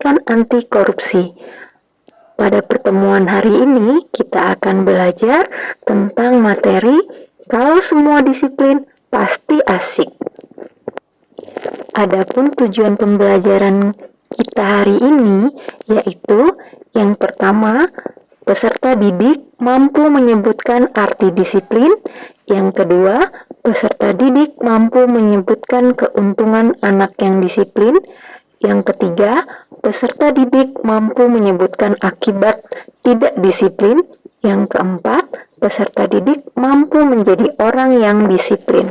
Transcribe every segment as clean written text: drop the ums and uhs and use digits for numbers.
Gerakan Anti Korupsi. Pada pertemuan hari ini, kita akan belajar tentang materi kalau semua disiplin pasti asik. Adapun tujuan pembelajaran kita hari ini yaitu yang pertama, peserta didik mampu menyebutkan arti disiplin. Yang kedua, peserta didik mampu menyebutkan keuntungan anak yang disiplin. Yang ketiga, peserta didik mampu menyebutkan akibat tidak disiplin. Yang keempat, peserta didik mampu menjadi orang yang disiplin.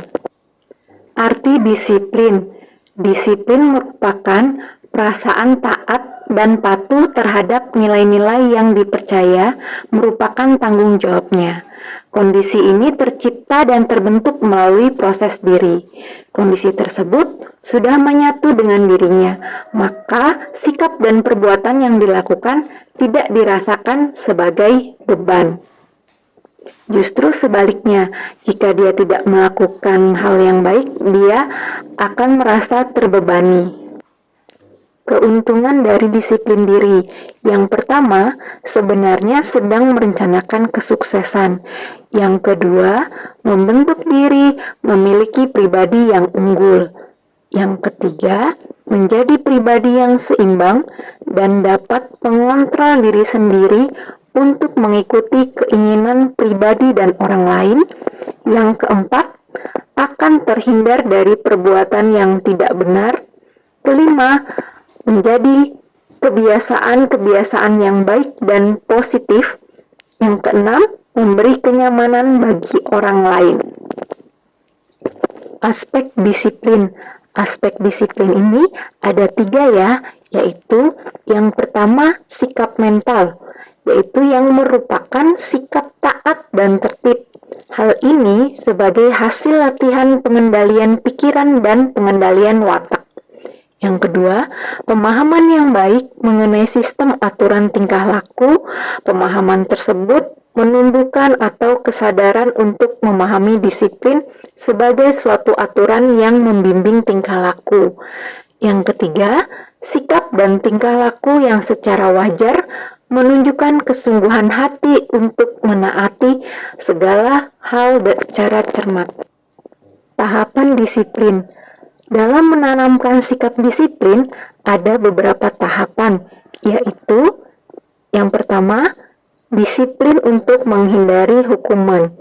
Arti disiplin. Disiplin merupakan perasaan taat dan patuh terhadap nilai-nilai yang dipercaya merupakan tanggung jawabnya. Kondisi ini tercipta dan terbentuk melalui proses diri. Kondisi tersebut sudah menyatu dengan dirinya, maka sikap dan perbuatan yang dilakukan tidak dirasakan sebagai beban. Justru sebaliknya, jika dia tidak melakukan hal yang baik, dia akan merasa terbebani. Keuntungan dari disiplin diri. Yang pertama, sebenarnya sedang merencanakan kesuksesan. Yang kedua, membentuk diri, memiliki pribadi yang unggul. Yang ketiga, menjadi pribadi yang seimbang dan dapat mengontrol diri sendiri untuk mengikuti keinginan pribadi dan orang lain. Yang keempat, akan terhindar dari perbuatan yang tidak benar. Kelima, menjadi kebiasaan-kebiasaan yang baik dan positif. Yang keenam, memberi kenyamanan bagi orang lain. Aspek disiplin. Aspek disiplin ini ada 3 ya, yaitu yang pertama sikap mental, yaitu yang merupakan sikap taat dan tertib. Hal ini sebagai hasil latihan pengendalian pikiran dan pengendalian watak. Yang kedua, pemahaman yang baik mengenai sistem aturan tingkah laku. Pemahaman tersebut menumbuhkan atau kesadaran untuk memahami disiplin sebagai suatu aturan yang membimbing tingkah laku. Yang ketiga, sikap dan tingkah laku yang secara wajar menunjukkan kesungguhan hati untuk menaati segala hal secara cermat. Tahapan disiplin. Dalam menanamkan sikap disiplin, ada beberapa tahapan, yaitu yang pertama, disiplin untuk menghindari hukuman.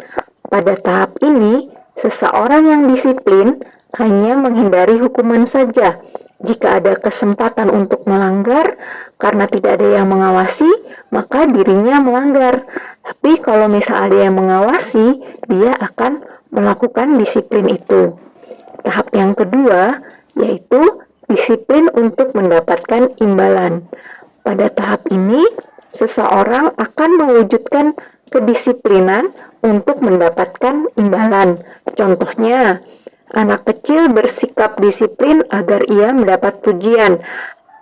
Pada tahap ini, seseorang yang disiplin hanya menghindari hukuman saja. Jika ada kesempatan untuk melanggar, karena tidak ada yang mengawasi, maka dirinya melanggar. Tapi kalau misalnya ada yang mengawasi, dia akan melakukan disiplin itu. Tahap yang kedua, yaitu disiplin untuk mendapatkan imbalan. Pada tahap ini, seseorang akan mewujudkan kedisiplinan untuk mendapatkan imbalan. Contohnya, anak kecil bersikap disiplin agar ia mendapat pujian,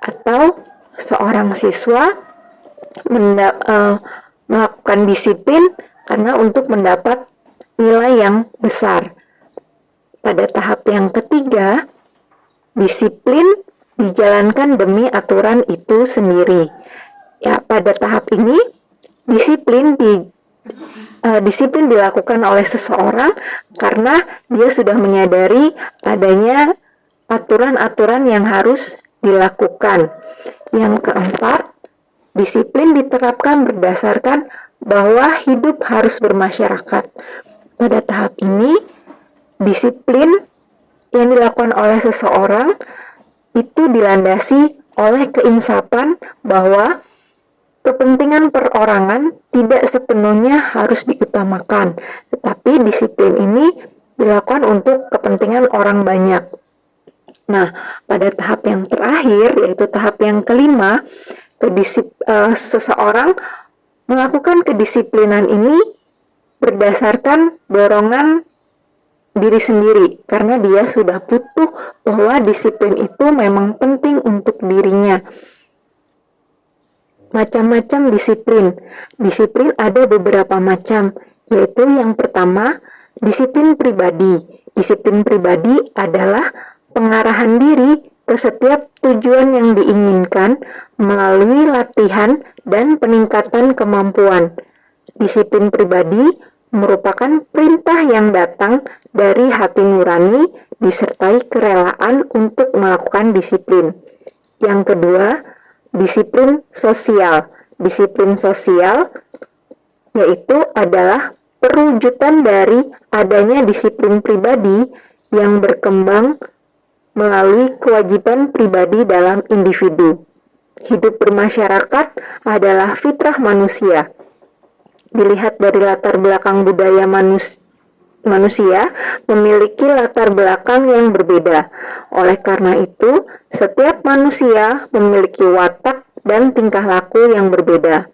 atau seorang siswa melakukan disiplin karena untuk mendapat nilai yang besar. Pada tahap yang ketiga, disiplin dijalankan demi aturan itu sendiri. Ya, pada tahap ini disiplin dilakukan oleh seseorang karena dia sudah menyadari adanya aturan-aturan yang harus dilakukan. Yang keempat, disiplin diterapkan berdasarkan bahwa hidup harus bermasyarakat. Pada tahap ini, disiplin yang dilakukan oleh seseorang itu dilandasi oleh keinsapan bahwa kepentingan perorangan tidak sepenuhnya harus diutamakan, tetapi disiplin ini dilakukan untuk kepentingan orang banyak. Nah, pada tahap yang terakhir, yaitu tahap yang kelima, seseorang melakukan kedisiplinan ini berdasarkan dorongan diri sendiri, karena dia sudah butuh bahwa disiplin itu memang penting untuk dirinya. Macam-macam disiplin. Disiplin ada beberapa macam, yaitu yang pertama, disiplin pribadi. Disiplin pribadi adalah pengarahan diri ke setiap tujuan yang diinginkan melalui latihan dan peningkatan kemampuan. Disiplin pribadi merupakan perintah yang datang dari hati nurani disertai kerelaan untuk melakukan disiplin. Yang kedua, disiplin sosial. Disiplin sosial yaitu adalah perwujudan dari adanya disiplin pribadi yang berkembang melalui kewajiban pribadi dalam individu. Hidup bermasyarakat adalah fitrah manusia. Dilihat dari latar belakang budaya manusia memiliki latar belakang yang berbeda. Oleh karena itu, setiap manusia memiliki watak dan tingkah laku yang berbeda.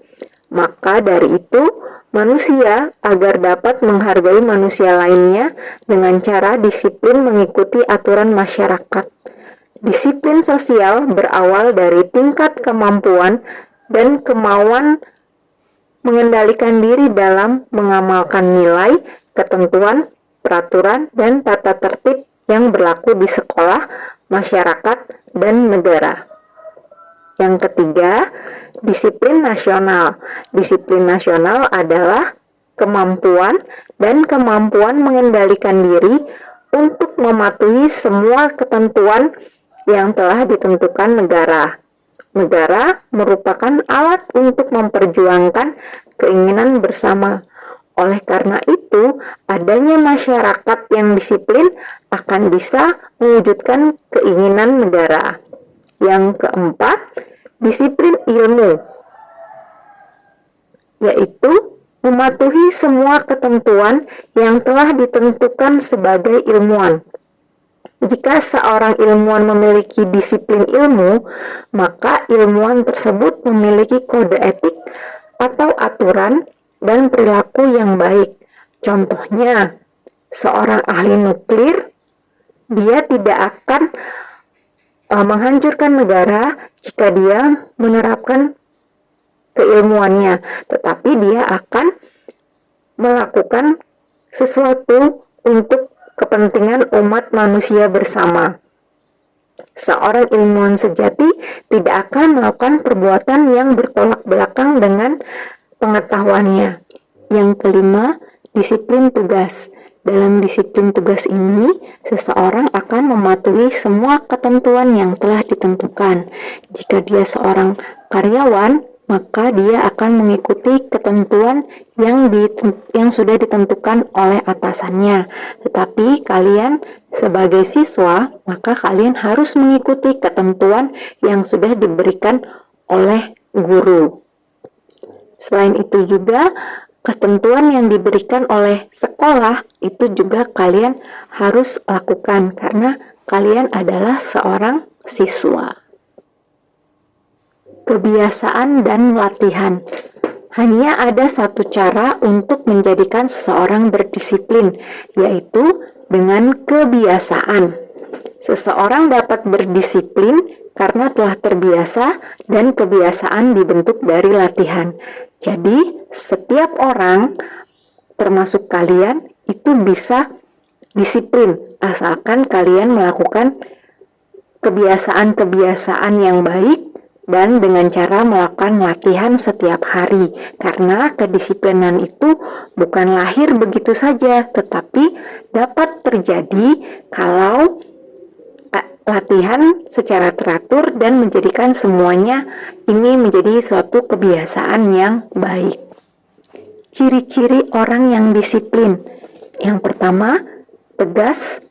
Maka dari itu, manusia agar dapat menghargai manusia lainnya dengan cara disiplin mengikuti aturan masyarakat. Disiplin sosial berawal dari tingkat kemampuan dan kemauan mengendalikan diri dalam mengamalkan nilai, ketentuan, peraturan, dan tata tertib yang berlaku di sekolah, masyarakat, dan negara. Yang ketiga, disiplin nasional. Disiplin nasional adalah kemampuan mengendalikan diri untuk mematuhi semua ketentuan yang telah ditentukan negara. Negara merupakan alat untuk memperjuangkan keinginan bersama. Oleh karena itu, adanya masyarakat yang disiplin akan bisa mewujudkan keinginan negara. Yang keempat, disiplin ilmu, yaitu mematuhi semua ketentuan yang telah ditentukan sebagai ilmuwan. Jika seorang ilmuwan memiliki disiplin ilmu, maka ilmuwan tersebut memiliki kode etik atau aturan dan perilaku yang baik. Contohnya, seorang ahli nuklir, dia tidak akan menghancurkan negara jika dia menerapkan keilmuannya, tetapi dia akan melakukan sesuatu untuk kepentingan umat manusia bersama. Seorang ilmuwan sejati tidak akan melakukan perbuatan yang bertolak belakang dengan pengetahuannya. Yang kelima, disiplin tugas. Dalam disiplin tugas ini, seseorang akan mematuhi semua ketentuan yang telah ditentukan. Jika dia seorang karyawan, maka dia akan mengikuti ketentuan yang sudah ditentukan oleh atasannya. Tetapi kalian sebagai siswa, maka kalian harus mengikuti ketentuan yang sudah diberikan oleh guru. Selain itu juga, ketentuan yang diberikan oleh sekolah itu juga kalian harus lakukan karena kalian adalah seorang siswa. Kebiasaan dan latihan. Hanya ada satu cara untuk menjadikan seseorang berdisiplin, yaitu dengan kebiasaan. Seseorang dapat berdisiplin karena telah terbiasa dan kebiasaan dibentuk dari latihan. Jadi, setiap orang, termasuk kalian, itu bisa disiplin asalkan kalian melakukan kebiasaan-kebiasaan yang baik dan dengan cara melakukan latihan setiap hari. Karena kedisiplinan itu bukan lahir begitu saja, tetapi dapat terjadi kalau latihan secara teratur dan menjadikan semuanya ini menjadi suatu kebiasaan yang baik. Ciri-ciri orang yang disiplin. Yang pertama, tegas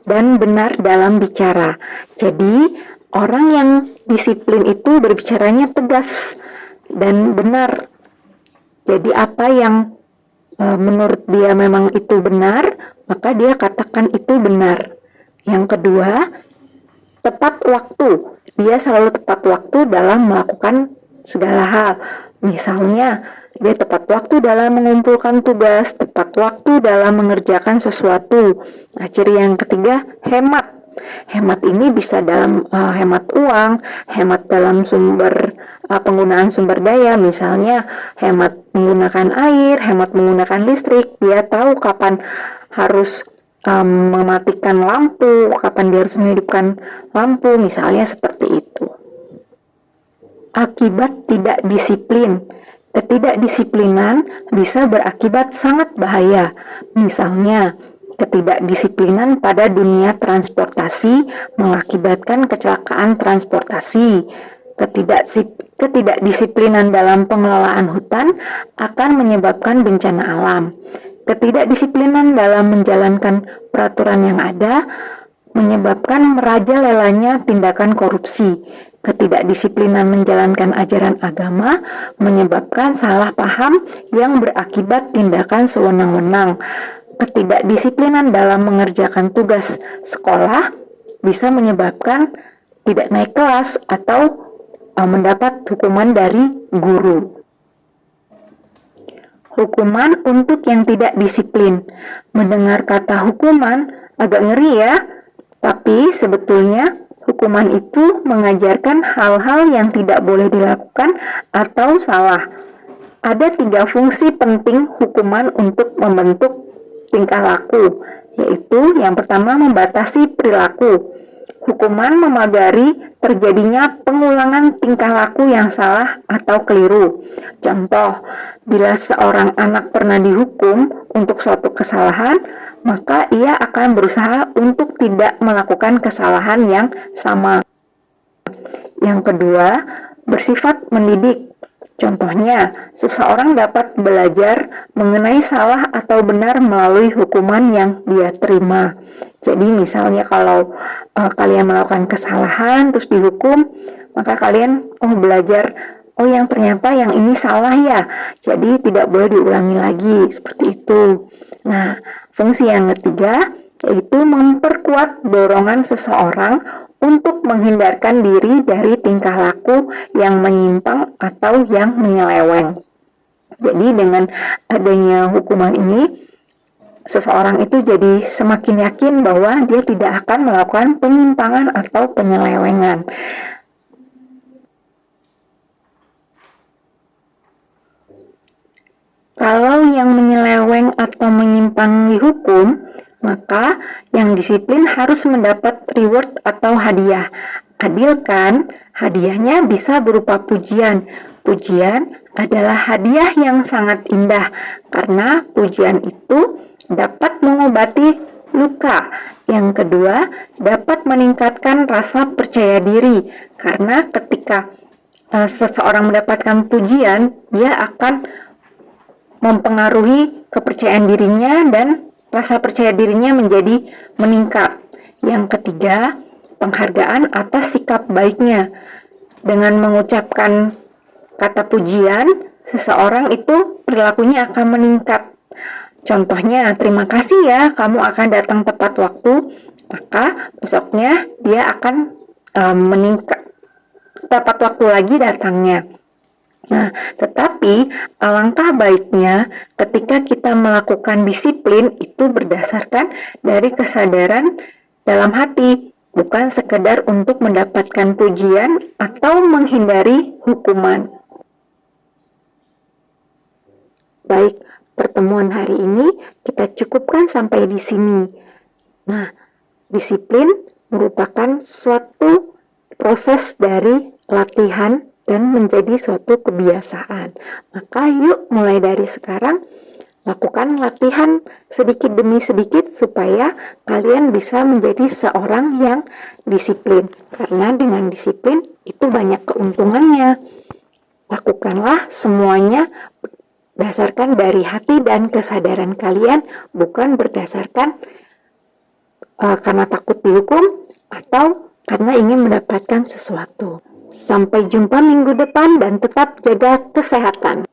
dan benar dalam bicara. Jadi, orang yang disiplin itu berbicaranya tegas dan benar. Jadi apa yang menurut dia memang itu benar, maka dia katakan itu benar. Yang kedua, tepat waktu. Dia selalu tepat waktu dalam melakukan segala hal. Misalnya, dia tepat waktu dalam mengumpulkan tugas, tepat waktu dalam mengerjakan sesuatu. Nah, ciri yang ketiga, hemat. Hemat ini bisa dalam hemat uang, hemat dalam penggunaan sumber daya, misalnya hemat menggunakan air, hemat menggunakan listrik. Dia tahu kapan harus mematikan lampu, kapan dia harus menghidupkan lampu, misalnya seperti itu. akibat tidak disiplin. Ketidakdisiplinan bisa berakibat sangat bahaya. Misalnya, ketidakdisiplinan pada dunia transportasi mengakibatkan kecelakaan transportasi. Ketidakdisiplinan dalam pengelolaan hutan akan menyebabkan bencana alam. Ketidakdisiplinan dalam menjalankan peraturan yang ada menyebabkan merajalelanya tindakan korupsi. Ketidakdisiplinan menjalankan ajaran agama menyebabkan salah paham yang berakibat tindakan sewenang-wenang. Ketidakdisiplinan dalam mengerjakan tugas sekolah bisa menyebabkan tidak naik kelas atau mendapat hukuman dari guru. Hukuman untuk yang tidak disiplin. Mendengar kata hukuman agak ngeri ya, tapi sebetulnya hukuman itu mengajarkan hal-hal yang tidak boleh dilakukan atau salah. Ada 3 fungsi penting hukuman untuk membentuk tingkah laku, yaitu yang pertama membatasi perilaku. Hukuman memagari terjadinya pengulangan tingkah laku yang salah atau keliru. Contoh, bila seorang anak pernah dihukum untuk suatu kesalahan, maka ia akan berusaha untuk tidak melakukan kesalahan yang sama. Yang kedua, bersifat mendidik. Contohnya, seseorang dapat belajar mengenai salah atau benar melalui hukuman yang dia terima. Jadi misalnya kalau kalian melakukan kesalahan terus dihukum, maka kalian belajar, yang ternyata yang ini salah ya, jadi tidak boleh diulangi lagi, seperti itu. Nah, fungsi yang ketiga yaitu memperkuat dorongan seseorang untuk menghindarkan diri dari tingkah laku yang menyimpang atau yang menyeleweng. Jadi dengan adanya hukuman ini, seseorang itu jadi semakin yakin bahwa dia tidak akan melakukan penyimpangan atau penyelewengan. Kalau yang menyeleweng atau menyimpang dihukum, maka yang disiplin harus mendapat reward atau hadiah. Adil kan? Hadiahnya bisa berupa pujian. Pujian adalah hadiah yang sangat indah, karena pujian itu dapat mengobati luka. Yang kedua, dapat meningkatkan rasa percaya diri, karena ketika seseorang mendapatkan pujian, dia akan mempengaruhi kepercayaan dirinya dan rasa percaya dirinya menjadi meningkat. Yang ketiga, penghargaan atas sikap baiknya. Dengan mengucapkan kata pujian, seseorang itu perilakunya akan meningkat. Contohnya, terima kasih ya, kamu akan datang tepat waktu, maka besoknya dia akan meningkat tepat waktu lagi datangnya. Nah, tetapi alangkah baiknya ketika kita melakukan disiplin itu berdasarkan dari kesadaran dalam hati, bukan sekedar untuk mendapatkan pujian atau menghindari hukuman. Baik, pertemuan hari ini kita cukupkan sampai di sini. Nah, disiplin merupakan suatu proses dari latihan dan menjadi suatu kebiasaan. Maka yuk mulai dari sekarang lakukan latihan sedikit demi sedikit supaya kalian bisa menjadi seorang yang disiplin. Karena dengan disiplin itu banyak keuntungannya. Lakukanlah semuanya berdasarkan dari hati dan kesadaran kalian, bukan berdasarkan karena takut dihukum atau karena ingin mendapatkan sesuatu. Sampai jumpa minggu depan dan tetap jaga kesehatan.